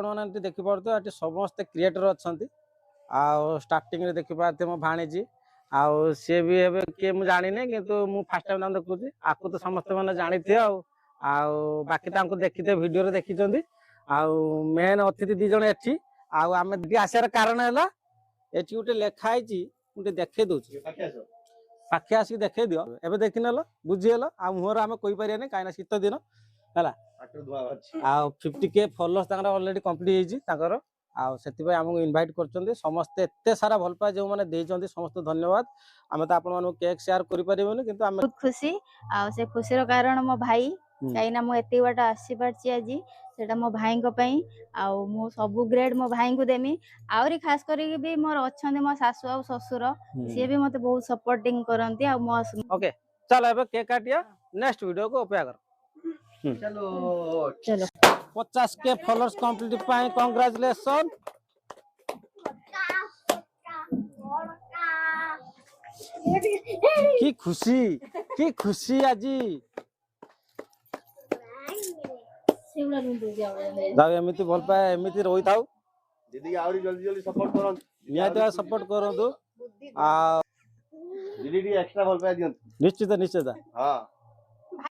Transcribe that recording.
आपने देखिपे ये समस्त क्रिएटर अच्छा स्टार्टिंग रे देखी पारे मो भाणीजी आउ सी भी हे किए मुझे जानी किंतु मु फास्ट टाइम देखुची आपको तो समस्त मैंने जानी थे बाकी देखी वीडियो देखी मेन अतिथि दी जन एठी आम आसार कारण है एटी गोटे लेखाई गोटे देखे दूसरी पाखे आसिक देखे दियो एबे देखी नल बुझीगल आ मुहर आम कही पारे कहीं शीत दिन है 50K फॉलोअर्स ऑलरेडी कंप्लीट होती आमको इनवाइट कर समस्ते एते सारा भल पाए जो मैंने देइचंदी समस्त धन्यवाद आम तो आपण केक शेयर करि परिबोनी किंतु आम बहुत खुशी आ से खुशीर कारण मो भाई कहीं मु एते बाट आसी पारची आज सेटा मो भाई को पई आ मु सब ग्रेड मो भाई को देमी आउरी खास करी भी मोर अछंदे मो सासु आ ससुर से भी मते बहुत सपोर्टिंग करंती आ मो ओके चलो एबे केक काटिया नेक्स्ट वीडियो को अपेक्षा कर चलो चलो 50K फॉलोअर्स कंप्लीट पाए कांग्रेचुलेशन की खुशी आज जाओ एमती भल पाए एमती रही था दीदी आउरी जल्दी जल्दी सपोर्ट करो निहाती सपोर्ट करूँ दीदी एक्स्ट्रा भल पाए दियंतु निश्चित निश्चित हां